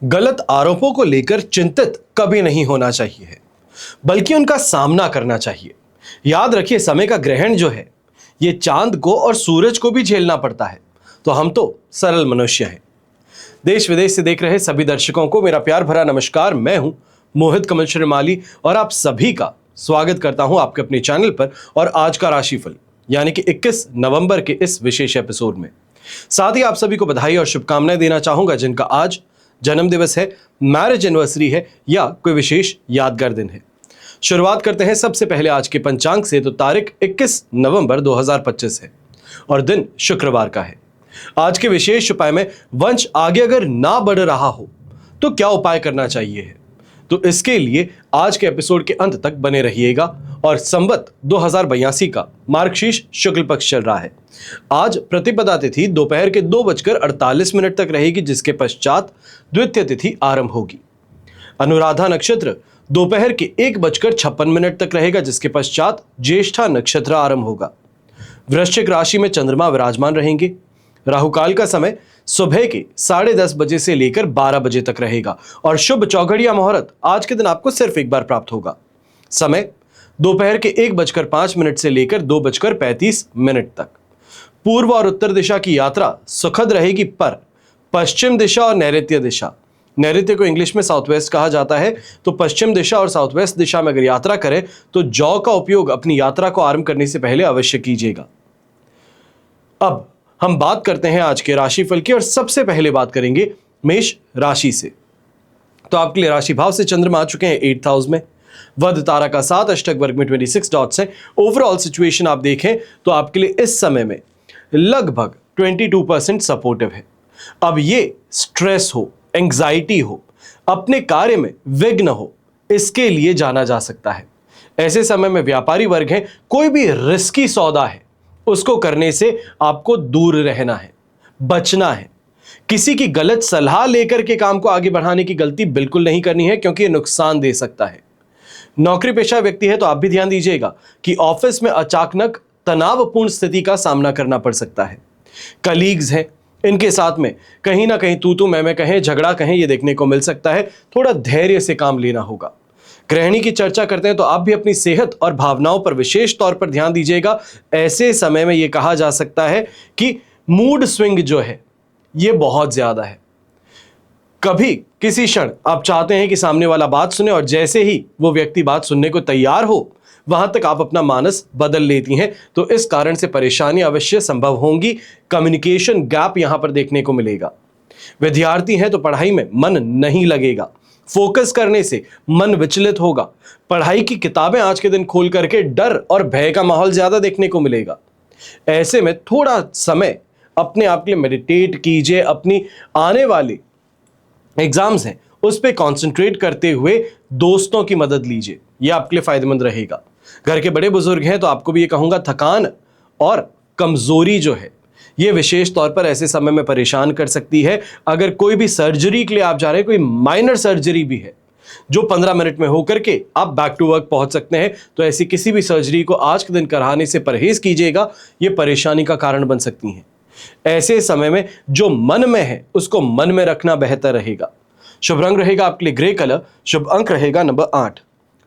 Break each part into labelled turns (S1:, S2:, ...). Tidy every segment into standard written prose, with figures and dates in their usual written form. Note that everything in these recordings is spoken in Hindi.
S1: गलत आरोपों को लेकर चिंतित कभी नहीं होना चाहिए, बल्कि उनका सामना करना चाहिए। याद रखिए, समय का ग्रहण जो है ये चांद को और सूरज को भी झेलना पड़ता है, तो हम तो सरल मनुष्य हैं। देश विदेश से देख रहे सभी दर्शकों को मेरा प्यार भरा नमस्कार। मैं हूं मोहित कमल श्रीमाली और आप सभी का स्वागत करता हूं आपके अपने चैनल पर और आज का राशिफल यानी कि 21 नवंबर के इस विशेष एपिसोड में। साथ ही आप सभी को बधाई और शुभकामनाएं देना चाहूंगा जिनका आज जन्म दिवस है, मैरिज एनिवर्सरी है या कोई विशेष यादगार दिन है। शुरुआत करते हैं सबसे पहले आज के पंचांग से। तो तारीख 21 नवंबर 2025 है और दिन शुक्रवार का है। आज के विशेष उपाय में वंश आगे अगर ना बढ़ रहा हो तो क्या उपाय करना चाहिए है, तो इसके लिए आज के एपिसोड के अंत तक बने रहिएगा। और संवत 2082 का मार्गशीर्ष शुक्ल पक्ष चल रहा है। आज प्रतिपदा तिथि दोपहर के 2:48 तक रहेगी, जिसके पश्चात द्वितीय तिथि आरंभ होगी। अनुराधा नक्षत्र दोपहर के 1:56 तक रहेगा, जिसके पश्चात ज्येष्ठा नक्षत्र आरंभ होगा। वृश्चिक राशि में चंद्रमा विराजमान रहेंगे। राहुकाल का समय सुबह के 10:30 बजे से लेकर 12 बजे तक रहेगा और शुभ चौघड़िया मुहूर्त आज के दिन आपको सिर्फ एक बार प्राप्त होगा। समय दोपहर के 1:05 से लेकर 2:35 तक। पूर्व और उत्तर दिशा की यात्रा सुखद रहेगी, पर पश्चिम दिशा और नैऋत्य दिशा, नैऋत्य को इंग्लिश में साउथ वेस्ट कहा जाता है, तो पश्चिम दिशा और साउथ वेस्ट दिशा में अगर यात्रा करें तो जौ का उपयोग अपनी यात्रा को आरंभ करने से पहले अवश्य कीजिएगा। अब हम बात करते हैं आज के राशिफल की और सबसे पहले बात करेंगे मेष राशि से। तो आपके लिए राशि भाव से चंद्रमा आ चुके हैं 8th हाउस में। वध तारा का 7 अष्टक वर्ग में 26 डॉट्स है। ओवरऑल सिचुएशन आप देखें तो आपके लिए इस समय में लगभग 22% सपोर्टिव है। अब ये स्ट्रेस हो, एंग्जाइटी हो, अपने कार्य में विघ्न हो, इसके लिए जाना जा सकता है। ऐसे समय में व्यापारी वर्ग है, कोई भी रिस्की सौदा है उसको करने से आपको दूर रहना है, बचना है। किसी की गलत सलाह लेकर के काम को आगे बढ़ाने की गलती बिल्कुल नहीं करनी है, क्योंकि ये नुकसान दे सकता है। नौकरी पेशा व्यक्ति है तो आप भी ध्यान दीजिएगा कि ऑफिस में अचानक तनावपूर्ण स्थिति का सामना करना पड़ सकता है। कलीग्स हैं, इनके साथ में कहीं ना कहीं तू मैं कहें, झगड़ा कहें, ये देखने को मिल सकता है। थोड़ा धैर्य से काम लेना होगा। गृहिणी की चर्चा करते हैं तो आप भी अपनी सेहत और भावनाओं पर विशेष तौर पर ध्यान दीजिएगा। ऐसे समय में यह कहा जा सकता है कि मूड स्विंग जो है ये बहुत ज्यादा है। कभी किसी क्षण आप चाहते हैं कि सामने वाला बात सुने और जैसे ही वो व्यक्ति बात सुनने को तैयार हो वहां तक आप अपना मानस बदल लेती हैं, तो इस कारण से परेशानी अवश्य संभव होंगी। कम्युनिकेशन गैप यहां पर देखने को मिलेगा। विद्यार्थी हैं तो पढ़ाई में मन नहीं लगेगा, फोकस करने से मन विचलित होगा। पढ़ाई की किताबें आज के दिन खोल करके डर और भय का माहौल ज्यादा देखने को मिलेगा। ऐसे में थोड़ा समय अपने आप के लिए मेडिटेट कीजिए। अपनी आने वाली एग्जाम्स हैं उस पर कॉन्सेंट्रेट करते हुए दोस्तों की मदद लीजिए, यह आपके लिए फायदेमंद रहेगा। घर के बड़े बुजुर्ग हैं तो आपको भी ये कहूंगा, थकान और कमजोरी जो है ये विशेष तौर पर ऐसे समय में परेशान कर सकती है। अगर कोई भी सर्जरी के लिए आप जा रहे हैं, कोई माइनर सर्जरी भी है जो 15 मिनट में होकर के आप बैक टू वर्क पहुंच सकते हैं, तो ऐसी किसी भी सर्जरी को आज के दिन कराने से परहेज कीजिएगा, ये परेशानी का कारण बन सकती हैं। ऐसे समय में जो मन में है उसको मन में रखना बेहतर रहेगा। शुभ रंग रहेगा आपके लिए ग्रे कलर, शुभ अंक रहेगा नंबर 8।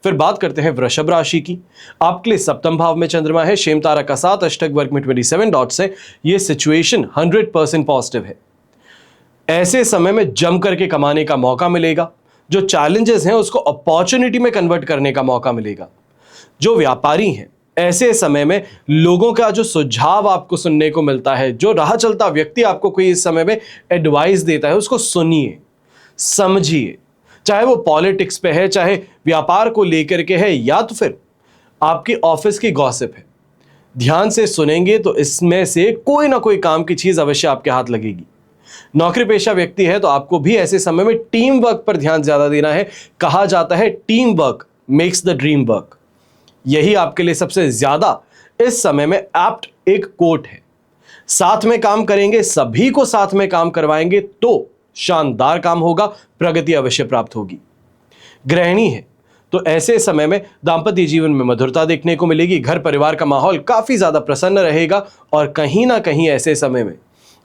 S1: फिर बात करते हैं वृषभ राशि की। आपके लिए सप्तम भाव में चंद्रमा है। शेम तारा का 7 अष्टक वर्ग में 27 डॉट्स है। ये सिचुएशन 100% पॉजिटिव है। ऐसे समय में जम करके कमाने का मौका मिलेगा। जो चैलेंजेस हैं उसको अपॉर्चुनिटी में कन्वर्ट करने का मौका मिलेगा। जो व्यापारी हैं, ऐसे समय में लोगों का जो सुझाव आपको सुनने को मिलता है, जो राह चलता व्यक्ति आपको कोई इस समय में एडवाइस देता है, उसको सुनिए, समझिए। चाहे वो पॉलिटिक्स पे है, चाहे व्यापार को लेकर के है, या तो फिर आपकी ऑफिस की गॉसिप है, ध्यान से सुनेंगे तो इसमें से कोई ना कोई काम की चीज अवश्य आपके हाथ लगेगी। नौकरी पेशा व्यक्ति है तो आपको भी ऐसे समय में टीम वर्क पर ध्यान ज्यादा देना है। कहा जाता है team work makes the dream work. यही आपके लिए सबसे ज्यादा इस समय में एप्ट एक कोट है। साथ में काम करेंगे, सभी को साथ में काम करवाएंगे तो शानदार काम होगा, प्रगति अवश्य प्राप्त होगी। गृहिणी है तो ऐसे समय में दांपत्य जीवन में मधुरता देखने को मिलेगी। घर परिवार का माहौल काफी ज्यादा प्रसन्न रहेगा और कहीं ना कहीं ऐसे समय में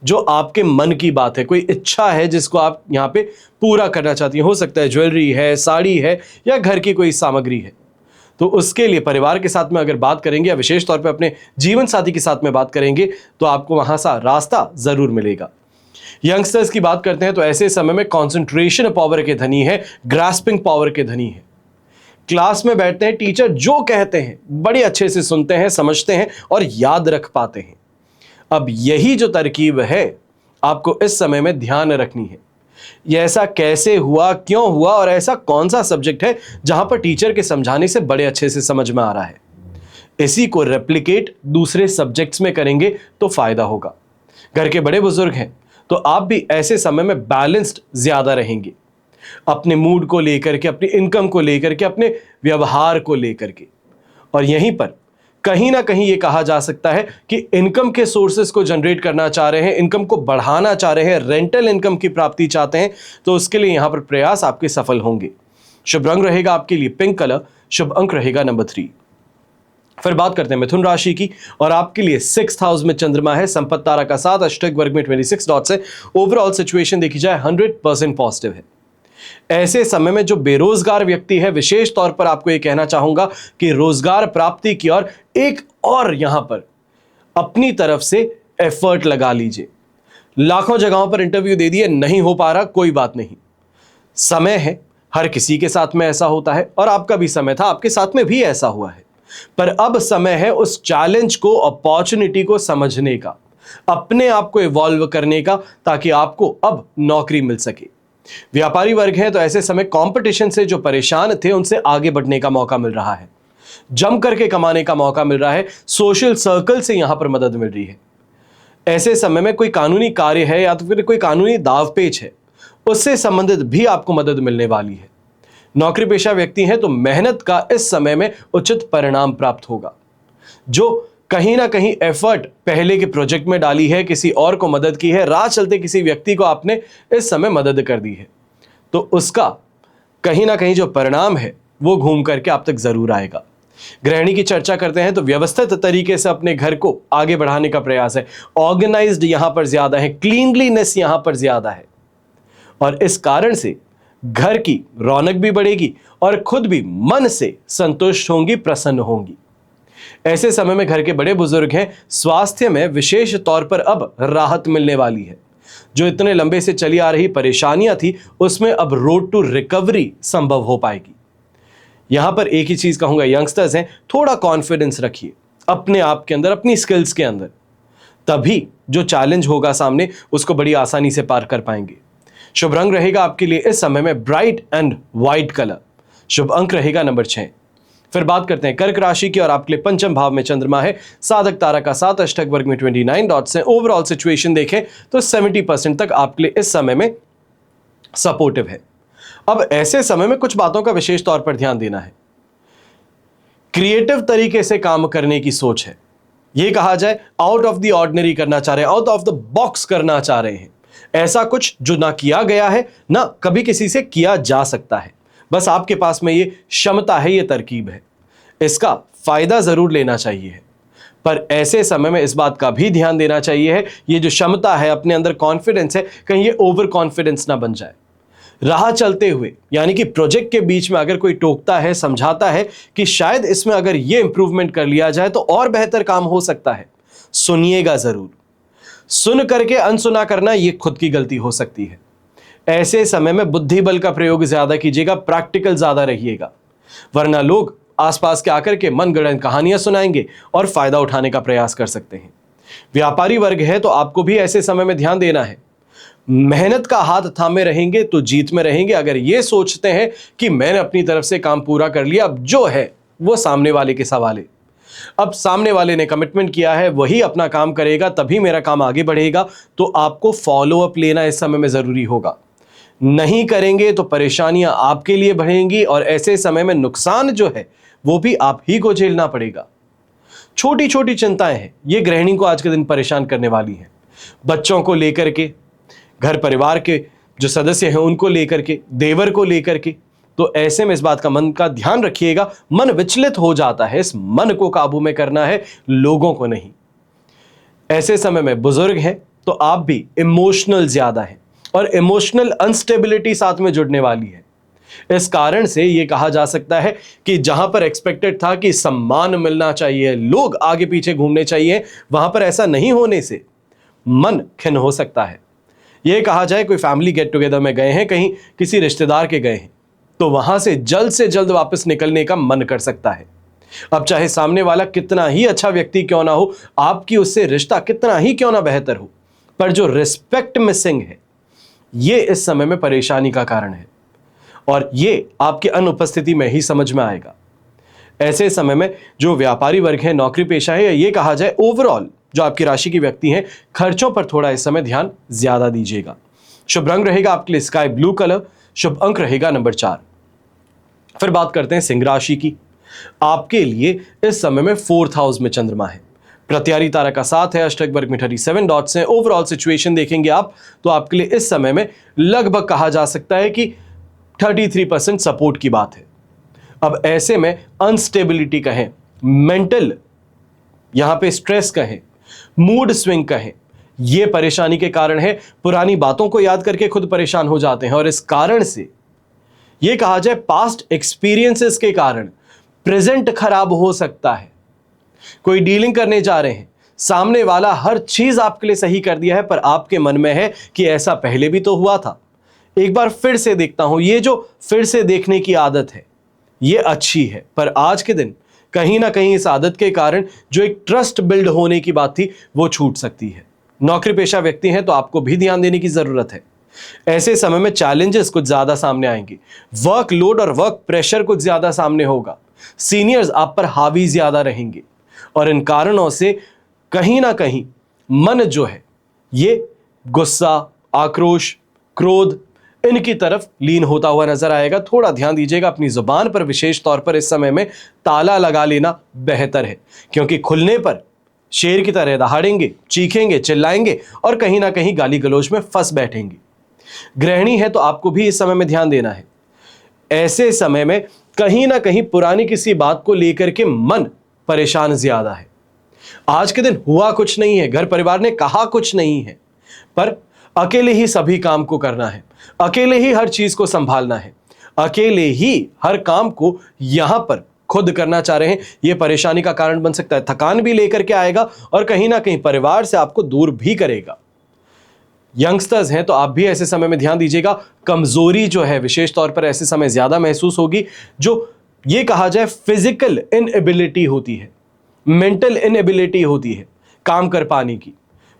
S1: जो आपके मन की बात है, कोई इच्छा है जिसको आप यहाँ पे पूरा करना चाहती हैं। हो सकता है ज्वेलरी है, साड़ी है, या घर की कोई सामग्री है। तो उसके लिए परिवार के साथ में अगर बात करेंगे या विशेष तौर पे अपने जीवन साथी के साथ में बात करेंगे तो आपको वहां सा रास्ता जरूर मिलेगा। यंगस्टर्स की बात करते हैं तो ऐसे समय में कंसंट्रेशन पावर के धनी है, ग्रास्पिंग पावर के धनी है। क्लास में बैठते हैं, टीचर जो कहते हैं बड़े अच्छे से सुनते हैं, समझते हैं और याद रख पाते हैं। अब यही जो तरकीब है आपको इस समय में ध्यान रखनी है। यह ऐसा कैसे हुआ, क्यों हुआ, और ऐसा कौन सा सब्जेक्ट है जहां पर टीचर के समझाने से बड़े अच्छे से समझ में आ रहा है। इसी को रेप्लिकेट दूसरे सब्जेक्ट्स में करेंगे तो फायदा होगा। घर के बड़े बुजुर्ग हैं तो आप भी ऐसे समय में बैलेंस्ड ज्यादा रहेंगे, अपने मूड को लेकर के, अपनी इनकम को लेकर के, अपने व्यवहार को लेकर के। और यहीं पर कहीं ना कहीं यह कहा जा सकता है कि इनकम के सोर्सेस को जनरेट करना चाह रहे हैं, इनकम को बढ़ाना चाह रहे हैं, रेंटल इनकम की प्राप्ति चाहते हैं, तो उसके लिए यहां पर प्रयास आपके सफल होंगे। शुभ रंग रहेगा आपके लिए पिंक कलर, शुभ अंक रहेगा नंबर 3। फिर बात करते हैं मिथुन राशि की, और आपके लिए 6th हाउस में चंद्रमा है, संपत्ति तारा का 7, अष्टक वर्ग में 26 डॉट्स है। ओवरऑल सिचुएशन देखी जाए 100% पॉजिटिव है। ऐसे समय में जो बेरोजगार व्यक्ति है, विशेष तौर पर आपको यह कहना चाहूंगा कि रोजगार प्राप्ति की और एक और यहां पर अपनी तरफ से एफर्ट लगा लीजिए। लाखों जगहों पर इंटरव्यू दे दिए, नहीं हो पा रहा, कोई बात नहीं, समय है, हर किसी के साथ में ऐसा होता है और आपका भी समय था, आपके साथ में भी ऐसा हुआ है। पर अब समय है उस चैलेंज को, अपॉर्चुनिटी को समझने का, अपने आप को इवॉल्व करने का, ताकि आपको अब नौकरी मिल सके। व्यापारी वर्ग है तो ऐसे समय कंपटीशन से जो परेशान थे उनसे आगे बढ़ने का मौका मिल रहा है, जम करके कमाने का मौका मिल रहा है, सोशल सर्कल से यहां पर मदद मिल रही है। ऐसे समय में कोई कानूनी कार्य है या तो फिर कोई कानूनी दावपेच है, उससे संबंधित भी आपको मदद मिलने वाली है। नौकरी पेशा व्यक्ति हैं तो मेहनत का इस समय में उचित परिणाम प्राप्त होगा। जो कहीं ना कहीं एफर्ट पहले के प्रोजेक्ट में डाली है, किसी और को मदद की है, राह चलते किसी व्यक्ति को आपने इस समय मदद कर दी है, तो उसका कहीं ना कहीं जो परिणाम है वो घूम करके आप तक जरूर आएगा। गृहिणी की चर्चा करते हैं तो व्यवस्थित तरीके से अपने घर को आगे बढ़ाने का प्रयास है। ऑर्गेनाइज्ड यहां पर ज्यादा है, क्लीनलीनेस यहां पर ज्यादा है, और इस कारण से घर की रौनक भी बढ़ेगी और खुद भी मन से संतुष्ट होंगी, प्रसन्न होंगी। ऐसे समय में घर के बड़े बुजुर्ग हैं, स्वास्थ्य में विशेष तौर पर अब राहत मिलने वाली है। जो इतने लंबे से चली आ रही परेशानियां थी उसमें अब रोड टू रिकवरी संभव हो पाएगी। यहां पर एक ही चीज कहूंगा, यंगस्टर्स हैं, थोड़ा कॉन्फिडेंस रखिए अपने आप के अंदर, अपनी स्किल्स के अंदर, तभी जो चैलेंज होगा सामने उसको बड़ी आसानी से पार कर पाएंगे। शुभ रंग रहेगा आपके लिए इस समय में ब्राइट एंड व्हाइट कलर, शुभ अंक रहेगा नंबर 6। फिर बात करते हैं कर्क राशि की, और आपके लिए पंचम भाव में चंद्रमा है, साधक तारा का 7, अष्टक वर्ग में 29 डॉट्स हैं। ओवरऑल सिचुएशन देखें तो 70% तक आपके लिए इस समय में सपोर्टिव है। अब ऐसे समय में कुछ बातों का विशेष तौर पर ध्यान देना है। क्रिएटिव तरीके से काम करने की सोच है, यह कहा जाए आउट ऑफ द ऑर्डिनरी करना चाह रहे हैं, आउट ऑफ द बॉक्स करना चाह रहे हैं। ऐसा कुछ जो ना किया गया है, ना कभी किसी से किया जा सकता है, बस आपके पास में ये क्षमता है, ये तरकीब है, इसका फायदा जरूर लेना चाहिए। पर ऐसे समय में इस बात का भी ध्यान देना चाहिए है, ये जो क्षमता है, अपने अंदर कॉन्फिडेंस है, कहीं ये ओवर कॉन्फिडेंस ना बन जाए। राह चलते हुए यानी कि प्रोजेक्ट के बीच में अगर कोई टोकता है, समझाता है कि शायद इसमें अगर ये इंप्रूवमेंट कर लिया जाए तो और बेहतर काम हो सकता है, सुनिएगा जरूर। सुन करके अनसुना करना ये खुद की गलती हो सकती है। ऐसे समय में बुद्धि बल का प्रयोग ज्यादा कीजिएगा, प्रैक्टिकल ज्यादा रहिएगा, वरना लोग आसपास के आकर के मनगढ़ंत कहानियां सुनाएंगे और फायदा उठाने का प्रयास कर सकते हैं। व्यापारी वर्ग है तो आपको भी ऐसे समय में ध्यान देना है। मेहनत का हाथ थामे रहेंगे तो जीत में रहेंगे। अगर ये सोचते हैं कि मैंने अपनी तरफ से काम पूरा कर लिया, अब जो है वो सामने वाले के सवाल है, अब सामने वाले ने कमिटमेंट किया है, वही अपना काम करेगा तभी मेरा काम आगे बढ़ेगा, तो आपको फॉलो अप लेना इस समय में जरूरी होगा। नहीं करेंगे तो परेशानियां आपके लिए बढ़ेंगी और ऐसे समय में नुकसान जो है वो भी आप ही को झेलना पड़ेगा। छोटी छोटी चिंताएं हैं, ये गृहिणी को आज के दिन परेशान करने वाली हैं। बच्चों को लेकर के, घर परिवार के जो सदस्य हैं उनको लेकर के, देवर को लेकर के, तो ऐसे में इस बात का मन का ध्यान रखिएगा, मन विचलित हो जाता है, इस मन को काबू में करना है, लोगों को नहीं। ऐसे समय में बुजुर्ग हैं तो आप भी इमोशनल ज्यादा हैं और इमोशनल अनस्टेबिलिटी साथ में जुड़ने वाली है। इस कारण से यह कहा जा सकता है कि जहां पर एक्सपेक्टेड था कि सम्मान मिलना चाहिए, लोग आगे पीछे घूमने चाहिए, वहां पर ऐसा नहीं होने से मन खिन्न हो सकता है। यह कहा जाए कोई फैमिली गेट टुगेदर में गए हैं, कहीं किसी रिश्तेदार के गए हैं, तो वहां से जल्द वापस निकलने का मन कर सकता है। अब चाहे सामने वाला कितना ही अच्छा व्यक्ति क्यों ना हो, आपकी उससे रिश्ता कितना ही क्यों ना बेहतर हो, पर जो रिस्पेक्ट मिसिंग है, यह इस समय में परेशानी का कारण है और यह आपकी अनुपस्थिति में ही समझ में आएगा। ऐसे समय में जो व्यापारी वर्ग है, नौकरी पेशा है, या ये कहा जाए ओवरऑल जो आपकी राशि के व्यक्ति हैं, खर्चों पर थोड़ा इस समय ध्यान ज्यादा दीजिएगा। शुभ रंग रहेगा आपके लिए स्काई ब्लू कलर, शुभ अंक रहेगा नंबर 4। फिर बात करते हैं सिंह राशि की। आपके लिए इस समय में 4th हाउस में चंद्रमा है, प्रत्यारी तारा का साथ है, अष्टक वर्ग में 37 डॉट्स हैं। ओवरऑल सिचुएशन देखेंगे आप तो आपके लिए इस समय में लगभग कहा जा सकता है कि 33% सपोर्ट की बात है। अब ऐसे में अनस्टेबिलिटी कहें, मेंटल यहां पे स्ट्रेस कहें, मूड स्विंग कहें, यह परेशानी के कारण है। पुरानी बातों को याद करके खुद परेशान हो जाते हैं और इस कारण से यह कहा जाए पास्ट एक्सपीरियंसेस के कारण प्रेजेंट खराब हो सकता है। कोई डीलिंग करने जा रहे हैं, सामने वाला हर चीज आपके लिए सही कर दिया है, पर आपके मन में है कि ऐसा पहले भी तो हुआ था, एक बार फिर से देखता हूं। ये जो फिर से देखने की आदत है, ये अच्छी है, पर आज के दिन कहीं ना कहीं इस आदत के कारण जो एक ट्रस्ट बिल्ड होने की बात थी, वो छूट सकती है। नौकरी पेशा व्यक्ति हैं तो आपको भी ध्यान देने की जरूरत है। ऐसे समय में चैलेंजेस कुछ ज्यादा सामने आएंगे, वर्कलोड और वर्क प्रेशर कुछ ज्यादा सामने होगा, सीनियर्स आप पर हावी ज्यादा रहेंगे और इन कारणों से कहीं ना कहीं मन जो है ये गुस्सा, आक्रोश, क्रोध इनकी तरफ लीन होता हुआ नजर आएगा। थोड़ा ध्यान दीजिएगा अपनी जुबान पर, विशेष तौर पर इस समय में ताला लगा लेना बेहतर है, क्योंकि खुलने पर शेर की तरह दहाड़ेंगे, चीखेंगे, चिल्लाएंगे और कहीं ना कहीं गाली गलौज में फंस बैठेंगे। गृहिणी है तो आपको भी इस समय में ध्यान देना है। ऐसे समय में कहीं ना कहीं पुरानी किसी बात को लेकर के मन परेशान ज्यादा है। आज के दिन हुआ कुछ नहीं है, घर परिवार ने कहा कुछ नहीं है, पर अकेले ही सभी काम को करना है, अकेले ही हर चीज को संभालना है, अकेले ही हर काम को यहां पर खुद करना चाह रहे हैं। यह परेशानी का कारण बन सकता है, थकान भी लेकर के आएगा और कहीं ना कहीं परिवार से आपको दूर भी करेगा। यंगस्टर्स हैं तो आप भी ऐसे समय में ध्यान दीजिएगा। कमजोरी जो है विशेष तौर पर ऐसे समय ज्यादा महसूस होगी। जो ये कहा जाए फिजिकल इनएबिलिटी होती है, मेंटल इनएबिलिटी होती है काम कर पाने की,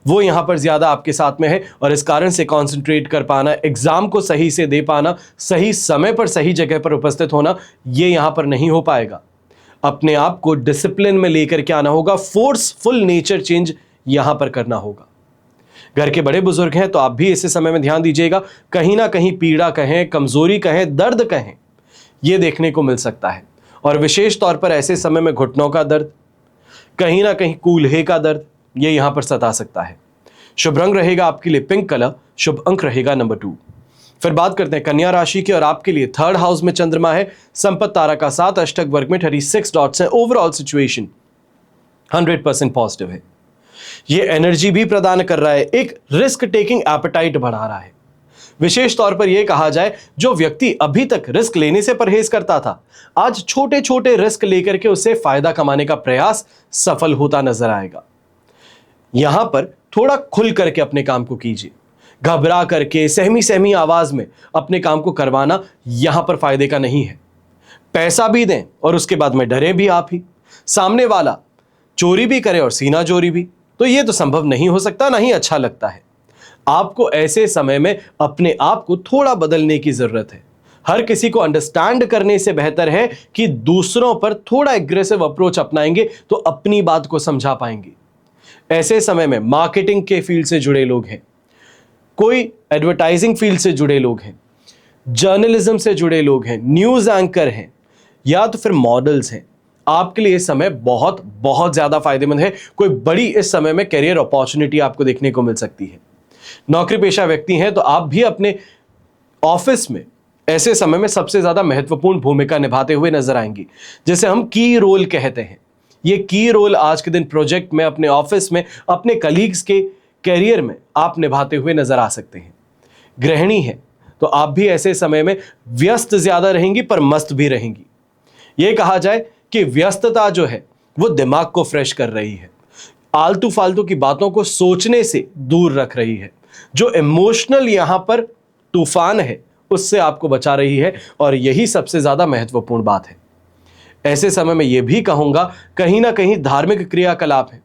S1: वो यहां पर ज्यादा आपके साथ में है और इस कारण से कंसंट्रेट कर पाना, एग्जाम को सही से दे पाना, सही समय पर सही जगह पर उपस्थित होना, ये यहां पर नहीं हो पाएगा। अपने आप को डिसिप्लिन में लेकर के आना होगा, फोर्सफुल नेचर चेंज यहां पर करना होगा। घर के बड़े बुजुर्ग हैं तो आप भी इस समय में ध्यान दीजिएगा। कहीं ना कहीं पीड़ा कहें, कमजोरी कहें, दर्द कहें, यह देखने को मिल सकता है और विशेष तौर पर ऐसे समय में घुटनों का दर्द, कहीं ना कहीं कूल्हे का दर्द, यह यहां पर सता सकता है। शुभ रंग रहेगा आपके लिए पिंक कलर, शुभ अंक रहेगा नंबर 2। फिर बात करते हैं कन्या राशि की और आपके लिए 3rd हाउस में चंद्रमा है, संपत्ति तारा का साथ, अष्टक वर्ग में 36 डॉट्स हैं। ओवरऑल सिचुएशन 100% पॉजिटिव है। यह एनर्जी भी प्रदान कर रहा है, एक रिस्क टेकिंग एपेटाइट बढ़ा रहा है। विशेष तौर पर यह कहा जाए जो व्यक्ति अभी तक रिस्क लेने से परहेज करता था, आज छोटे छोटे रिस्क लेकर के उससे फायदा कमाने का प्रयास सफल होता नजर आएगा। यहां पर थोड़ा खुल करके अपने काम को कीजिए, घबरा करके सहमी सहमी आवाज में अपने काम को करवाना यहां पर फायदे का नहीं है। पैसा भी दें और उसके बाद में डरे भी आप ही, सामने वाला चोरी भी करे और सीना चोरी भी, तो यह तो संभव नहीं हो सकता, ना ही अच्छा लगता है। आपको ऐसे समय में अपने आप को थोड़ा बदलने की जरूरत है। हर किसी को अंडरस्टैंड करने से बेहतर है कि दूसरों पर थोड़ा एग्रेसिव अप्रोच अपनाएंगे तो अपनी बात को समझा पाएंगे। ऐसे समय में मार्केटिंग के फील्ड से जुड़े लोग हैं, कोई एडवर्टाइजिंग फील्ड से जुड़े लोग हैं, जर्नलिज्म से जुड़े लोग हैं, न्यूज एंकर हैं या तो फिर मॉडल्स हैं, आपके लिए इस समय बहुत बहुत ज्यादा फायदेमंद है। कोई बड़ी इस समय में करियर अपॉर्चुनिटी आपको देखने को मिल सकती है। नौकरी पेशा व्यक्ति हैं तो आप भी अपने ऑफिस में ऐसे समय में सबसे ज्यादा महत्वपूर्ण भूमिका निभाते हुए नजर आएंगी, जिसे हम की रोल कहते हैं। ये की रोल आज के दिन प्रोजेक्ट में, अपने ऑफिस में, अपने कलीग्स के कैरियर में आप निभाते हुए नजर आ सकते हैं। गृहिणी है तो आप भी ऐसे समय में व्यस्त ज्यादा रहेंगी पर मस्त भी रहेंगी। यह कहा जाए कि व्यस्तता जो है वो दिमाग को फ्रेश कर रही है, आलतू फालतू की बातों को सोचने से दूर रख रही है, जो इमोशनल यहां पर तूफान है उससे आपको बचा रही है, और यही सबसे ज्यादा महत्वपूर्ण बात है। ऐसे समय में यह भी कहूंगा कहीं ना कहीं धार्मिक क्रियाकलाप है,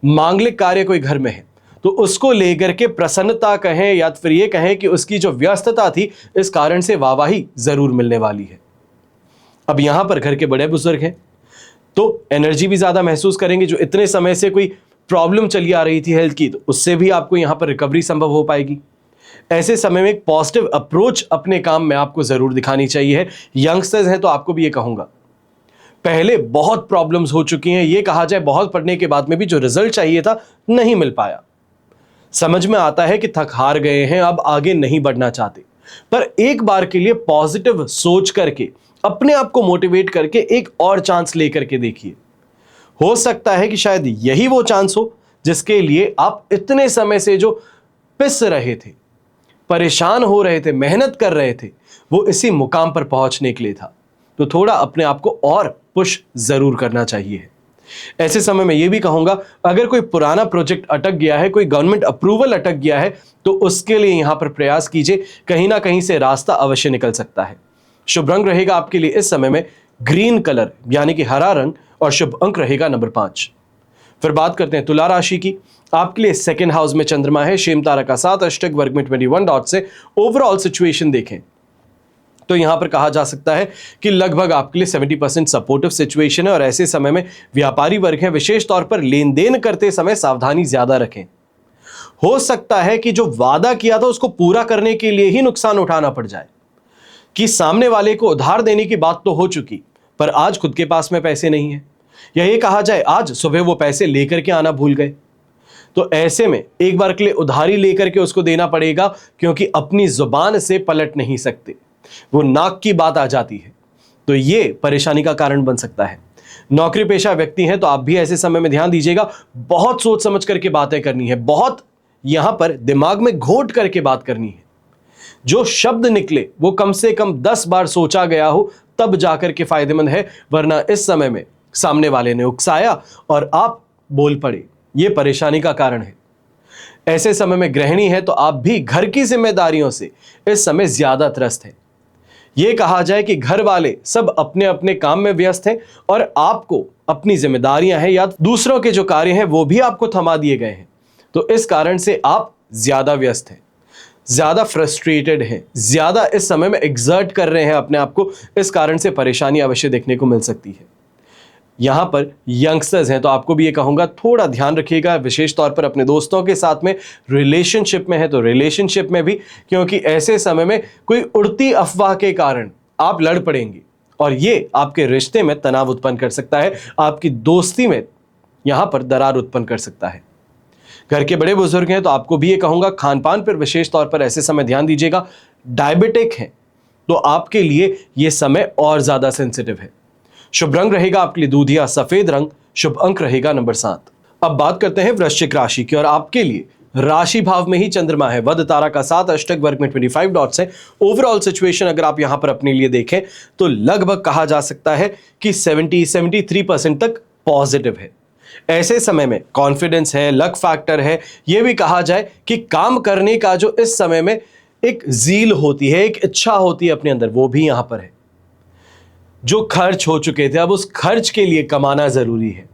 S1: मांगलिक कार्य कोई घर में है तो उसको लेकर के प्रसन्नता कहें या फिर ये कहें कि उसकी जो व्यस्तता थी इस कारण से वाहवाही जरूर मिलने वाली है। अब यहां पर घर के बड़े बुजुर्ग हैं तो एनर्जी भी ज्यादा महसूस करेंगे, जो इतने समय से कोई प्रॉब्लम चली आ रही थी हेल्थ की तो उससे भी आपको यहां पर रिकवरी संभव हो पाएगी। ऐसे समय में एक पॉजिटिव अप्रोच अपने काम में आपको जरूर दिखानी चाहिए। यंगस्टर्स हैं तो आपको भी ये कहूंगा, पहले बहुत प्रॉब्लम्स हो चुकी हैं, ये कहा जाए बहुत पढ़ने के बाद में भी जो रिजल्ट चाहिए था नहीं मिल पाया। समझ में आता है कि थक हार गए हैं, अब आगे नहीं बढ़ना चाहते, पर एक बार के लिए पॉजिटिव सोच करके अपने आप को मोटिवेट करके एक और चांस लेकर के देखिए। हो सकता है कि शायद यही वो चांस हो जिसके लिए आप इतने समय से जो पिस रहे थे, परेशान हो रहे थे, मेहनत कर रहे थे, वो इसी मुकाम पर पहुंचने के लिए था। तो थोड़ा अपने आप को और पुश जरूर करना चाहिए। ऐसे समय में यह भी कहूंगा अगर कोई पुराना प्रोजेक्ट अटक गया है, कोई गवर्नमेंट अप्रूवल अटक गया है तो उसके लिए यहां पर प्रयास कीजिए, कहीं ना कहीं से रास्ता अवश्य निकल सकता है। शुभ रंग रहेगा आपके लिए इस समय में ग्रीन कलर यानी कि हरा रंग, और शुभ अंक रहेगा नंबर 5। फिर बात करते हैं तुला राशि की। आपके लिए सेकंड हाउस में चंद्रमा है, शेम तारा का 7, अष्टक वर्ग में 21 डॉट से ओवरऑल सिचुएशन देखें तो यहां पर कहा जा सकता है कि लगभग आपके लिए 70% सपोर्टिव सिचुएशन है, और ऐसे समय में व्यापारी वर्ग है विशेष तौर पर लेन देन करते समय सावधानी ज्यादा रखें। हो सकता है कि जो वादा किया था उसको पूरा करने के लिए ही नुकसान उठाना पड़ जाए, कि सामने वाले को उधार देने की बात तो हो चुकी पर आज खुद के पास में पैसे नहीं है, या ये कहा जाए आज सुबह वो पैसे लेकर के आना भूल गए, तो ऐसे में एक बार के लिए उधारी लेकर के उसको देना पड़ेगा, क्योंकि अपनी जुबान से पलट नहीं सकते, वो नाक की बात आ जाती है, तो ये परेशानी का कारण बन सकता है। नौकरी पेशा व्यक्ति हैं तो आप भी ऐसे समय में ध्यान दीजिएगा, बहुत सोच समझ करके बातें करनी है, बहुत यहां पर दिमाग में घोट करके बात करनी है। जो शब्द निकले वो कम से कम 10 बार सोचा गया हो तब जाकर के फायदेमंद है, वरना इस समय में सामने वाले ने उकसाया और आप बोल पड़े, ये परेशानी का कारण है। ऐसे समय में गृहिणी है तो आप भी घर की जिम्मेदारियों से इस समय ज्यादा त्रस्त हैं। यह कहा जाए कि घर वाले सब अपने अपने काम में व्यस्त हैं और आपको अपनी जिम्मेदारियां हैं या दूसरों के जो कार्य हैं वो भी आपको थमा दिए गए हैं, तो इस कारण से आप ज्यादा व्यस्त हैं, ज्यादा फ्रस्ट्रेटेड हैं, ज्यादा इस समय में एग्जर्ट कर रहे हैं अपने आप को, इस कारण से परेशानी अवश्य देखने को मिल सकती है। यहां पर यंगस्टर्स हैं तो आपको भी ये कहूंगा थोड़ा ध्यान रखिएगा, विशेष तौर पर अपने दोस्तों के साथ में, रिलेशनशिप में है तो रिलेशनशिप में भी, क्योंकि ऐसे समय में कोई उड़ती अफवाह के कारण आप लड़ पड़ेंगे और ये आपके रिश्ते में तनाव उत्पन्न कर सकता है, आपकी दोस्ती में यहां पर दरार उत्पन्न कर सकता है। घर के बड़े बुजुर्ग हैं तो आपको भी ये कहूंगा खान पान पर विशेष तौर पर ऐसे समय ध्यान दीजिएगा। डायबिटिक हैं तो आपके लिए यह समय और ज्यादा सेंसिटिव है। शुभ रंग रहेगा आपके लिए दूधिया सफेद रंग, शुभ अंक रहेगा नंबर 7। अब बात करते हैं वृश्चिक राशि की, और आपके लिए राशि भाव में ही चंद्रमा है, वध तारा का 7, अष्टक वर्ग में 25 डॉट्स है। ओवरऑल सिचुएशन अगर आप यहां पर अपने लिए देखें तो लगभग कहा जा सकता है कि 73% तक पॉजिटिव है। ऐसे समय में कॉन्फिडेंस है, लक फैक्टर है, यह भी कहा जाए कि काम करने का जो इस समय में एक जील होती है, एक इच्छा होती है अपने अंदर, वो भी यहां पर है। जो खर्च हो चुके थे अब उस खर्च के लिए कमाना जरूरी है,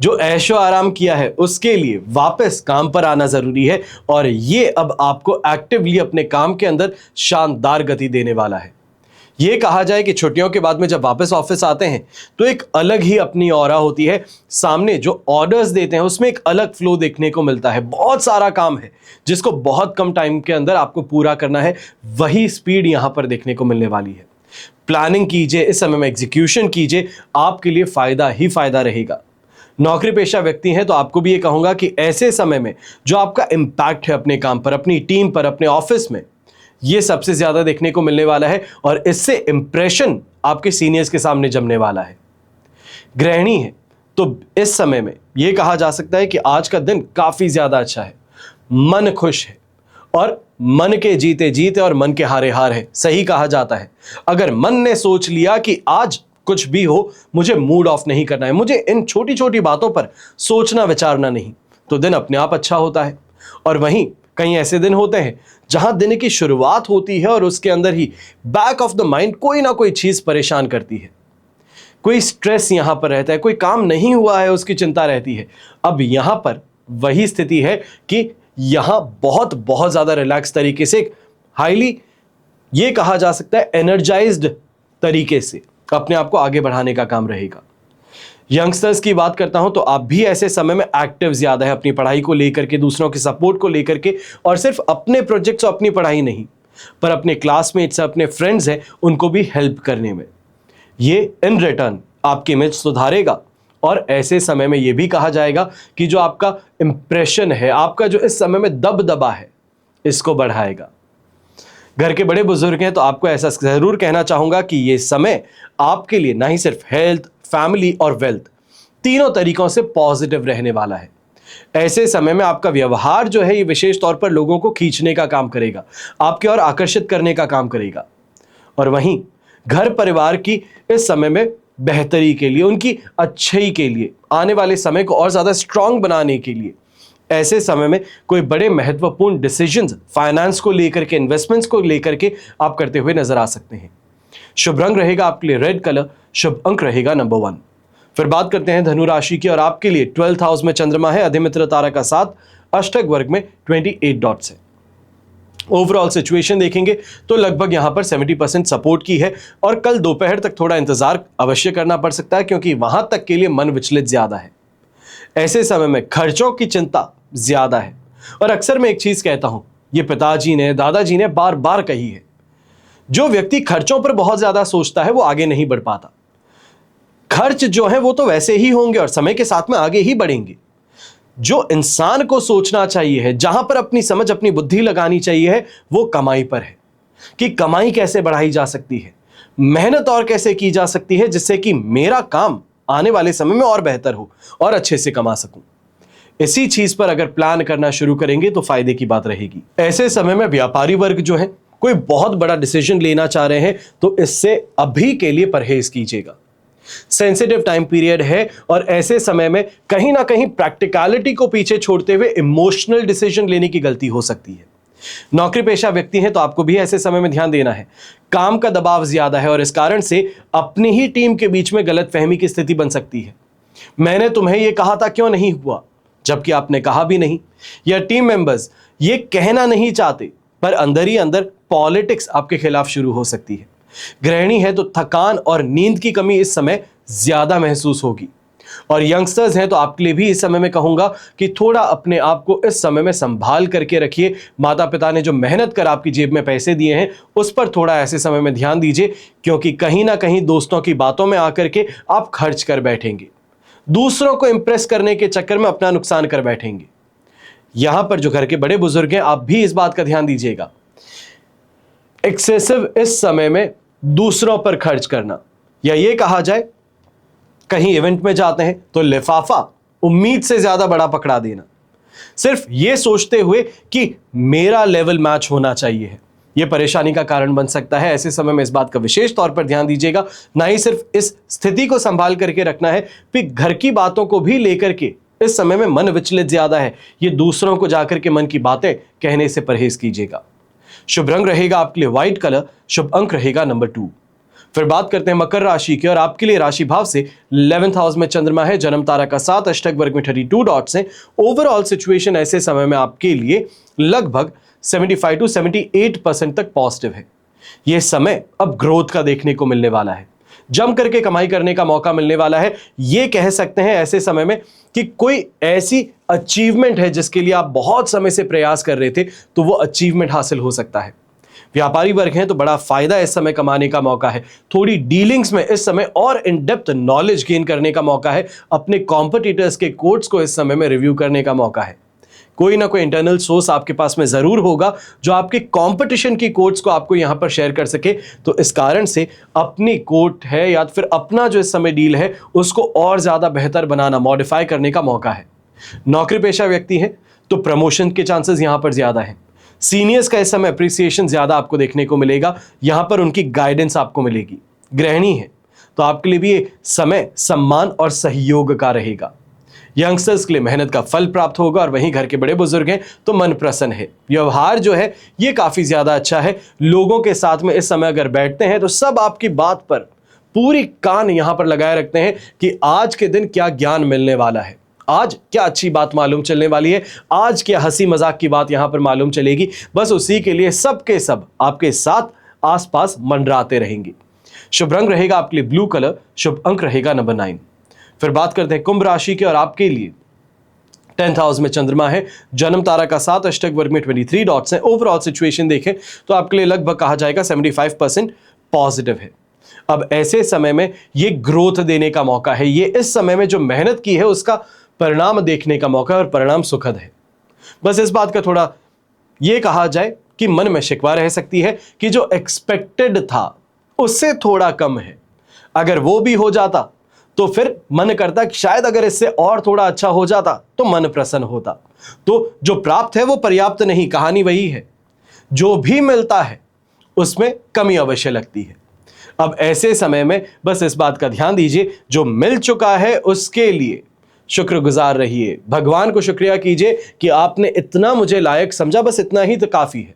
S1: जो ऐशो आराम किया है उसके लिए वापस काम पर आना जरूरी है, और ये अब आपको एक्टिवली अपने काम के अंदर शानदार गति देने वाला है। ये कहा जाए कि छुट्टियों के बाद में जब वापस ऑफिस आते हैं तो एक अलग ही अपनी ऑरा होती है, सामने जो ऑर्डर्स देते हैं उसमें एक अलग फ्लो देखने को मिलता है। बहुत सारा काम है जिसको बहुत कम टाइम के अंदर आपको पूरा करना है, वही स्पीड यहां पर देखने को मिलने वाली है। प्लानिंग कीजिए, इस समय में एग्जीक्यूशन कीजिए, आपके लिए फायदा ही फायदा रहेगा। नौकरी पेशा व्यक्ति हैं तो आपको भी ये कहूंगा कि ऐसे समय में जो आपका इंपैक्ट है अपने काम पर, अपनी टीम पर, अपने ऑफिस में, ये सबसे ज्यादा देखने को मिलने वाला है, और इससे इंप्रेशन आपके सीनियर्स के सामने जमने वाला है। गृहिणी है तो इस समय में यह कहा जा सकता है कि आज का दिन काफी ज्यादा अच्छा है। मन खुश है और मन के जीते जीते और मन के हारे हार है। सही कहा जाता है, अगर मन ने सोच लिया कि आज कुछ भी हो मुझे मूड ऑफ नहीं करना है, मुझे इन छोटी छोटी बातों पर सोचना विचारना नहीं, तो दिन अपने आप अच्छा होता है। और वहीं कई ऐसे दिन होते हैं जहां दिन की शुरुआत होती है और उसके अंदर ही बैक ऑफ द माइंड कोई ना कोई चीज परेशान करती है, कोई स्ट्रेस यहां पर रहता है, कोई काम नहीं हुआ है उसकी चिंता रहती है। अब यहां पर वही स्थिति है कि यहां बहुत बहुत ज्यादा रिलैक्स तरीके से, हाईली ये कहा जा सकता है एनर्जाइज्ड तरीके से अपने आप को आगे बढ़ाने का काम रहेगा। यंगस्टर्स की बात करता हूं तो आप भी ऐसे समय में एक्टिव ज्यादा है, अपनी पढ़ाई को लेकर के, दूसरों के सपोर्ट को लेकर के, और सिर्फ अपने प्रोजेक्ट्स और अपनी पढ़ाई नहीं पर अपने क्लासमेट्स, अपने फ्रेंड्स हैं उनको भी हेल्प करने में। ये इन रिटर्न आपकी इमेज सुधारेगा और ऐसे समय में यह भी कहा जाएगा कि जो आपका इंप्रेशन है, आपका जो इस समय में दबदबा है, इसको बढ़ाएगा। घर के बड़े बुजुर्ग हैं तो आपको ऐसा जरूर कहना चाहूंगा कि ये समय आपके लिए ना ही सिर्फ हेल्थ, फैमिली और वेल्थ तीनों तरीकों से पॉजिटिव रहने वाला है। ऐसे समय में आपका व्यवहार जो है ये विशेष तौर पर लोगों को खींचने का काम करेगा, आपके और आकर्षित करने का काम करेगा। और वहीं घर परिवार की इस समय में बेहतरी के लिए, उनकी अच्छाई के लिए, आने वाले समय को और ज्यादा स्ट्रांग बनाने के लिए ऐसे समय में कोई बड़े महत्वपूर्ण डिसीजंस फाइनेंस को लेकर के, इन्वेस्टमेंट्स को लेकर के आप करते हुए नजर आ सकते हैं। शुभ रंग रहेगा आपके लिए रेड कलर, शुभ अंक रहेगा नंबर 1। फिर बात करते हैं धनु राशि की और आपके लिए 12th हाउस में चंद्रमा है, अधिमित्र तारा का साथ, अष्टक वर्ग में 28 डॉट्स है। ओवरऑल सिचुएशन देखेंगे तो लगभग यहां पर 70% सपोर्ट की है और कल दोपहर तक थोड़ा इंतजार अवश्य करना पड़ सकता है क्योंकि वहां तक के लिए मन विचलित ज्यादा है। ऐसे समय में खर्चों की चिंता ज्यादा है और अक्सर मैं एक चीज कहता हूं, ये पिताजी ने, दादाजी ने बार बार कही है, जो व्यक्ति खर्चों पर बहुत ज्यादा सोचता है वो आगे नहीं बढ़ पाता। खर्च जो है वो तो वैसे ही होंगे और समय के साथ में आगे ही बढ़ेंगे। जो इंसान को सोचना चाहिए है, जहां पर अपनी समझ, अपनी बुद्धि लगानी चाहिए है, वो कमाई पर है कि कमाई कैसे बढ़ाई जा सकती है, मेहनत और कैसे की जा सकती है जिससे कि मेरा काम आने वाले समय में और बेहतर हो और अच्छे से कमा सकूं। इसी चीज पर अगर प्लान करना शुरू करेंगे तो फायदे की बात रहेगी। ऐसे समय में व्यापारी वर्ग जो है कोई बहुत बड़ा डिसीजन लेना चाह रहे हैं तो इससे अभी के लिए परहेज कीजिएगा। सेंसिटिव टाइम पीरियड है और ऐसे समय में कहीं ना कहीं प्रैक्टिकलिटी को पीछे छोड़ते हुए इमोशनल डिसीजन लेने की गलती हो सकती है। नौकरी पेशा व्यक्ति हैं तो आपको भी ऐसे समय में ध्यान देना है। काम का दबाव ज्यादा है और इस कारण से अपनी ही टीम के बीच में गलतफहमी की स्थिति बन सकती है। मैंने तुम्हें यह कहा था, क्यों नहीं हुआ, जबकि आपने कहा भी नहीं, या टीम मेंबर्स ये कहना नहीं चाहते पर अंदर ही अंदर पॉलिटिक्स आपके खिलाफ शुरू हो सकती है। गृहिणी है तो थकान और नींद की कमी इस समय ज्यादा महसूस होगी और यंगस्टर्स हैं तो आपके लिए भी इस समय में कहूंगा कि थोड़ा अपने आप को इस समय में संभाल करके रखिए। माता पिता ने जो मेहनत कर आपकी जेब में पैसे दिए हैं उस पर थोड़ा ऐसे समय में ध्यान दीजिए क्योंकि कहीं ना कहीं दोस्तों की बातों में आकर के आप खर्च कर बैठेंगे, दूसरों को इंप्रेस करने के चक्कर में अपना नुकसान कर बैठेंगे। यहां पर जो घर के बड़े बुजुर्ग हैं आप भी इस बात का ध्यान दीजिएगा, एक्सेसिव इस समय में दूसरों पर खर्च करना, या ये कहा जाए कहीं इवेंट में जाते हैं तो लिफाफा उम्मीद से ज्यादा बड़ा पकड़ा देना, सिर्फ ये सोचते हुए कि मेरा लेवल मैच होना चाहिए है, यह परेशानी का कारण बन सकता है। ऐसे समय में इस बात का विशेष तौर पर ध्यान दीजिएगा। ना ही सिर्फ इस स्थिति को संभाल करके रखना है, फिर घर की बातों को भी लेकर के इस समय में मन विचलित ज्यादा है, ये दूसरों को जाकर के मन की बातें कहने से परहेज कीजिएगा। शुभ रंग रहेगा आपके लिए व्हाइट कलर, शुभ अंक रहेगा नंबर 2। फिर बात करते हैं मकर राशि की और आपके लिए राशि भाव से 11th हाउस में चंद्रमा है, जन्म तारा का साथ, अष्टक वर्ग में 32 डॉट्स हैं। ओवरऑल सिचुएशन ऐसे समय में आपके लिए लगभग 75 to 78% तक पॉजिटिव है। यह समय अब ग्रोथ का देखने को मिलने वाला है, जम करके कमाई करने का मौका मिलने वाला है। यह कह सकते हैं ऐसे समय में कि कोई ऐसी अचीवमेंट है जिसके लिए आप बहुत समय से प्रयास कर रहे थे तो वो अचीवमेंट हासिल हो सकता है। व्यापारी वर्ग हैं तो बड़ा फायदा इस समय कमाने का मौका है। थोड़ी डीलिंग्स में इस समय और इन डेप्थ नॉलेज गेन करने का मौका है। अपने कॉम्पिटिटर्स के कोड्स को इस समय में रिव्यू करने का मौका है। कोई ना कोई इंटरनल सोर्स आपके पास में जरूर होगा जो आपके कंपटीशन की कोड्स को आपको यहां पर शेयर कर सके, तो इस कारण से अपनी कोड है या फिर अपना जो इस समय डील है उसको और ज्यादा बेहतर बनाना, मॉडिफाई करने का मौका है। नौकरी पेशा व्यक्ति हैं तो प्रमोशन के चांसेस यहां पर ज्यादा हैं। सीनियर्स का इस समय अप्रिसिएशन ज्यादा आपको देखने को मिलेगा, यहां पर उनकी गाइडेंस आपको मिलेगी। गृहिणी है तो आपके लिए भी ये समय सम्मान और सहयोग का रहेगा। यंगस्टर्स के लिए मेहनत का फल प्राप्त होगा, और वहीं घर के बड़े बुजुर्ग हैं तो मन प्रसन्न है। व्यवहार जो है ये काफी ज्यादा अच्छा है। लोगों के साथ में इस समय अगर बैठते हैं तो सब आपकी बात पर पूरी कान यहां पर लगाए रखते हैं कि आज के दिन क्या ज्ञान मिलने वाला है, आज क्या अच्छी बात मालूम चलने वाली है, आज क्या हंसी मजाक की बात यहां पर मालूम चलेगी। बस उसी के लिए सबके सब आपके साथ आसपास मंडराते रहेंगे। शुभ रंग रहेगा आपके लिए ब्लू कलर, शुभ अंक रहेगा नंबर 9। फिर बात करते हैं कुंभ राशि की, और आपके लिए 10th हाउस में चंद्रमा है, जन्म तारा का 7, अष्टक वर्ग में 23 डॉट्स हैं। ओवरऑल सिचुएशन देखें तो आपके लिए लगभग कहा जाएगा 75% पॉजिटिव है। अब ऐसे समय में ये ग्रोथ देने का मौका है, ये इस समय में जो मेहनत की है उसका परिणाम देखने का मौका है, और परिणाम सुखद है। बस इस बात का थोड़ा ये कहा जाए कि मन में शिकवा रह सकती है कि जो एक्सपेक्टेड था उससे थोड़ा कम है। अगर वो भी हो जाता तो फिर मन करता कि शायद अगर इससे और थोड़ा अच्छा हो जाता तो मन प्रसन्न होता। तो जो प्राप्त है वो पर्याप्त नहीं, कहानी वही है। जो भी मिलता है उसमें कमी अवश्य लगती है। अब ऐसे समय में बस इस बात का ध्यान दीजिए, जो मिल चुका है उसके लिए शुक्रगुजार रहिए, भगवान को शुक्रिया कीजिए कि आपने इतना मुझे लायक समझा, बस इतना ही तो काफी है।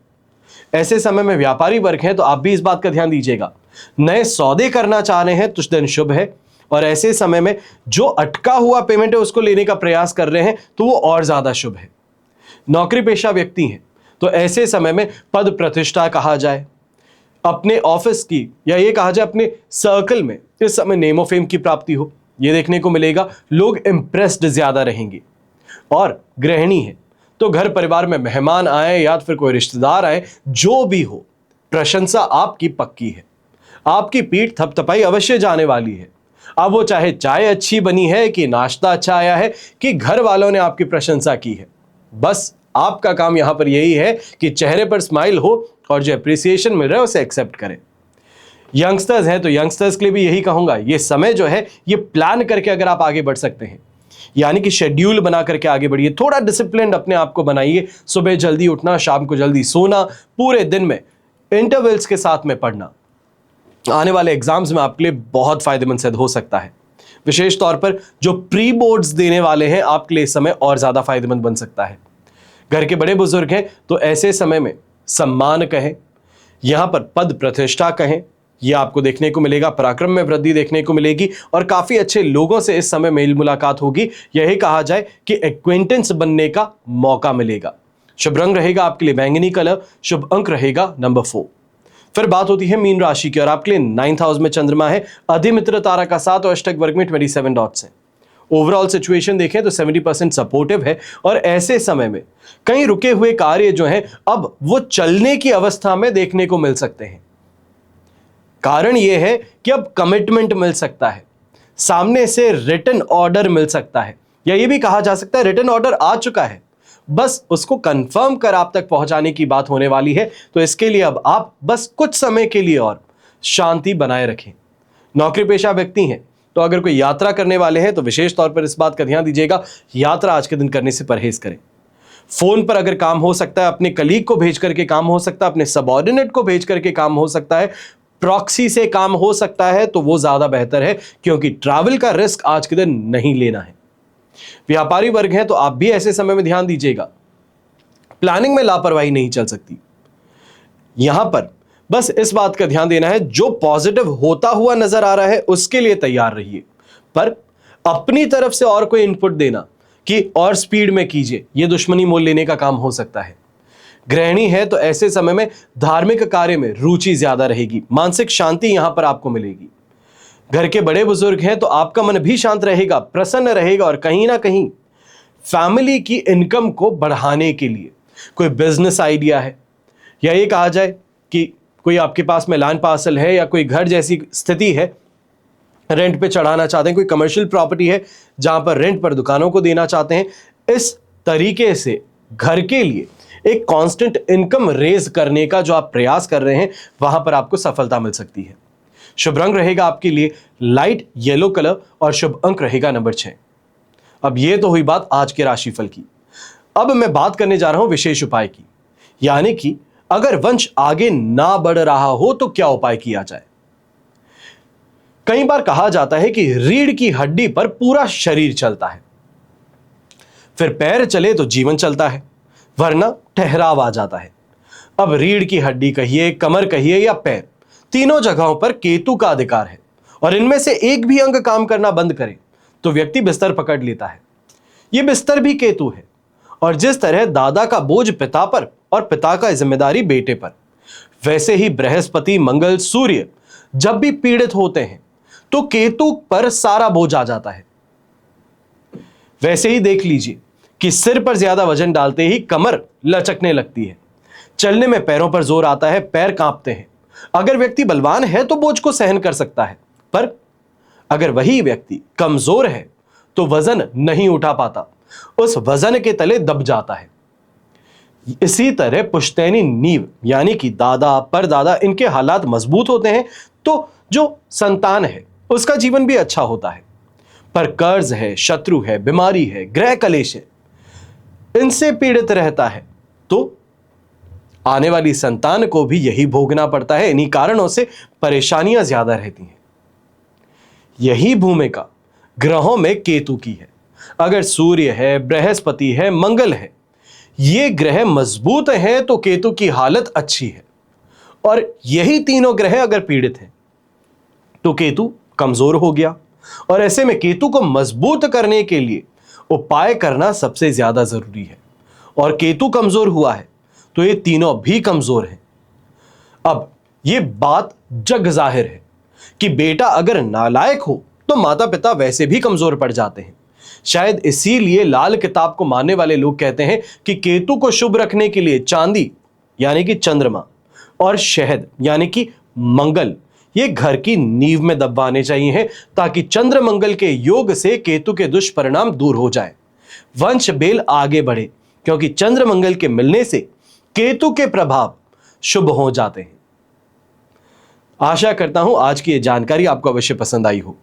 S1: ऐसे समय में व्यापारी वर्ग है तो आप भी इस बात का ध्यान दीजिएगा। नए सौदे करना चाह रहे हैं तो दिन शुभ है, और ऐसे समय में जो अटका हुआ पेमेंट है उसको लेने का प्रयास कर रहे हैं तो वो और ज्यादा शुभ है। नौकरी पेशा व्यक्ति हैं तो ऐसे समय में पद प्रतिष्ठा कहा जाए, अपने ऑफिस की या ये कहा जाए अपने सर्कल में इस समय नेम ऑफ फेम की प्राप्ति हो, ये देखने को मिलेगा। लोग इंप्रेस्ड ज्यादा रहेंगे। और गृहिणी है तो घर परिवार में मेहमान आए या फिर कोई रिश्तेदार आए, जो भी हो प्रशंसा आपकी पक्की है। आपकी पीठ थपथपाई अवश्य जाने वाली है। अब वो चाहे चाय अच्छी बनी है कि नाश्ता अच्छा आया है कि घर वालों ने आपकी प्रशंसा की है, बस आपका काम यहां पर यही है कि चेहरे पर स्माइल हो और जो अप्रिसिएशन मिल रहा है उसे एक्सेप्ट करें। यंगस्टर्स हैं तो यंगस्टर्स के लिए भी यही कहूंगा, ये समय जो है ये प्लान करके अगर आप आगे बढ़ सकते हैं, यानी कि शेड्यूल बना करके आगे बढ़िए, थोड़ा डिसिप्लिन अपने आप को बनाइए। सुबह जल्दी उठना, शाम को जल्दी सोना, पूरे दिन में इंटरवल्स के साथ में पढ़ना आने वाले एग्जाम्स में आपके लिए बहुत फायदेमंद सिद्ध हो सकता है। विशेष तौर पर जो प्री बोर्ड्स देने वाले हैं आपके लिए इस समय और ज्यादा फायदेमंद बन सकता है। घर के बड़े बुजुर्ग हैं तो ऐसे समय में सम्मान कहें, यहां पर पद प्रतिष्ठा कहें, यह आपको देखने को मिलेगा। पराक्रम में वृद्धि देखने को मिलेगी और काफी अच्छे लोगों से इस समय मेल मुलाकात होगी। यही कहा जाए कि एक्वेंटेंस बनने का मौका मिलेगा। शुभ रंग रहेगा आपके लिए बैंगनी कलर, शुभ अंक रहेगा नंबर 4। फिर बात होती है मीन राशि की, और आपके लिए 9th हाउस में चंद्रमा है, अधिमित्र तारा का 7 और अष्टक वर्ग में 27 डॉट्स हैं। ओवरऑल सिचुएशन देखें तो 70% सपोर्टिव है, और ऐसे समय में कई रुके हुए कार्य जो हैं अब वो चलने की अवस्था में देखने को मिल सकते हैं। कारण यह है कि अब कमिटमेंट मिल सकता है, सामने से रिटन ऑर्डर मिल सकता है, या यह भी कहा जा सकता है रिटन ऑर्डर आ चुका है, बस उसको कंफर्म कर आप तक पहुंचाने की बात होने वाली है। तो इसके लिए अब आप बस कुछ समय के लिए और शांति बनाए रखें। नौकरी पेशा व्यक्ति हैं तो अगर कोई यात्रा करने वाले हैं तो विशेष तौर पर इस बात का ध्यान दीजिएगा, यात्रा आज के दिन करने से परहेज करें। फोन पर अगर काम हो सकता है, अपने कलीग को भेज करके काम हो सकता है, अपने सबऑर्डिनेट को भेज करके काम हो सकता है, प्रॉक्सी से काम हो सकता है, तो वो ज्यादा बेहतर है, क्योंकि ट्रैवल का रिस्क आज के दिन नहीं लेना है। व्यापारी वर्ग है तो आप भी ऐसे समय में ध्यान दीजिएगा, प्लानिंग में लापरवाही नहीं चल सकती। यहां पर बस इस बात का ध्यान देना है, जो पॉजिटिव होता हुआ नजर आ रहा है उसके लिए तैयार रहिए, पर अपनी तरफ से और कोई इनपुट देना कि और स्पीड में कीजिए, यह दुश्मनी मोल लेने का काम हो सकता है। गृहिणी है तो ऐसे समय में धार्मिक कार्य में रुचि ज्यादा रहेगी, मानसिक शांति यहां पर आपको मिलेगी। घर के बड़े बुजुर्ग हैं तो आपका मन भी शांत रहेगा, प्रसन्न रहेगा, और कहीं ना कहीं फैमिली की इनकम को बढ़ाने के लिए कोई बिजनेस आइडिया है, या ये कहा जाए कि कोई आपके पास में लैंड पार्सल है या कोई घर जैसी स्थिति है, रेंट पे चढ़ाना चाहते हैं, कोई कमर्शियल प्रॉपर्टी है जहां पर रेंट पर दुकानों को देना चाहते हैं, इस तरीके से घर के लिए एक कांस्टेंट इनकम रेज करने का जो आप प्रयास कर रहे हैं वहां पर आपको सफलता मिल सकती है। शुभ रंग रहेगा आपके लिए लाइट येलो कलर और शुभ अंक रहेगा नंबर 6। अब यह तो हुई बात आज के राशिफल की। अब मैं बात करने जा रहा हूं विशेष उपाय की, यानी कि अगर वंश आगे ना बढ़ रहा हो तो क्या उपाय किया जाए। कई बार कहा जाता है कि रीढ़ की हड्डी पर पूरा शरीर चलता है, फिर पैर चले तो जीवन चलता है, वरना ठहराव आ जाता है। अब रीढ़ की हड्डी कहिए, कमर कहिए या पैर, तीनों जगहों पर केतु का अधिकार है और इनमें से एक भी अंग काम करना बंद करे तो व्यक्ति बिस्तर पकड़ लेता है। यह बिस्तर भी केतु है, और जिस तरह दादा का बोझ पिता पर और पिता का जिम्मेदारी बेटे पर, वैसे ही बृहस्पति, मंगल, सूर्य जब भी पीड़ित होते हैं तो केतु पर सारा बोझ आ जाता है। वैसे ही देख लीजिए कि सिर पर ज्यादा वजन डालते ही कमर लचकने लगती है, चलने में पैरों पर जोर आता है, पैर कांपते हैं। अगर व्यक्ति बलवान है तो बोझ को सहन कर सकता है, पर अगर वही व्यक्ति कमजोर है तो वजन नहीं उठा पाता, उस वजन के तले दब जाता है। इसी तरह पुश्तैनी नींव यानी कि दादा, परदादा, इनके हालात मजबूत होते हैं तो जो संतान है उसका जीवन भी अच्छा होता है। पर कर्ज है, शत्रु है, बीमारी है, ग्रह कलेश है, इनसे पीड़ित रहता है तो आने वाली संतान को भी यही भोगना पड़ता है। इन्हीं कारणों से परेशानियां ज्यादा रहती हैं। यही भूमिका ग्रहों में केतु की है। अगर सूर्य है, बृहस्पति है, मंगल है, ये ग्रह मजबूत हैं तो केतु की हालत अच्छी है, और यही तीनों ग्रह अगर पीड़ित हैं तो केतु कमजोर हो गया। और ऐसे में केतु को मजबूत करने के लिए उपाय करना सबसे ज्यादा जरूरी है, और केतु कमजोर हुआ है तो ये तीनों भी कमजोर हैं। अब ये बात जग जाहिर है कि बेटा अगर नालायक हो तो माता पिता वैसे भी कमजोर पड़ जाते हैं। शायद इसीलिए लाल किताब को मानने वाले लोग कहते हैं कि केतु को शुभ रखने के लिए चांदी यानी कि चंद्रमा और शहद यानी कि मंगल ये घर की नींव में दबाने चाहिए, ताकि चंद्र मंगल के योग से केतु के दुष्परिणाम दूर हो जाए, वंश बेल आगे बढ़े, क्योंकि चंद्र मंगल के मिलने से केतु के प्रभाव शुभ हो जाते हैं। आशा करता हूं आज की यह जानकारी आपको अवश्य पसंद आई हो।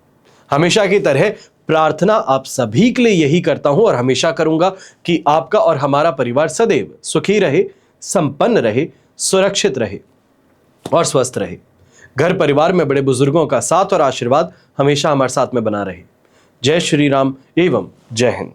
S1: हमेशा की तरह प्रार्थना आप सभी के लिए यही करता हूं और हमेशा करूंगा कि आपका और हमारा परिवार सदैव सुखी रहे, संपन्न रहे, सुरक्षित रहे और स्वस्थ रहे। घर परिवार में बड़े बुजुर्गों का साथ और आशीर्वाद हमेशा हमारे साथ में बना रहे। जय श्री राम एवं जय हिंद।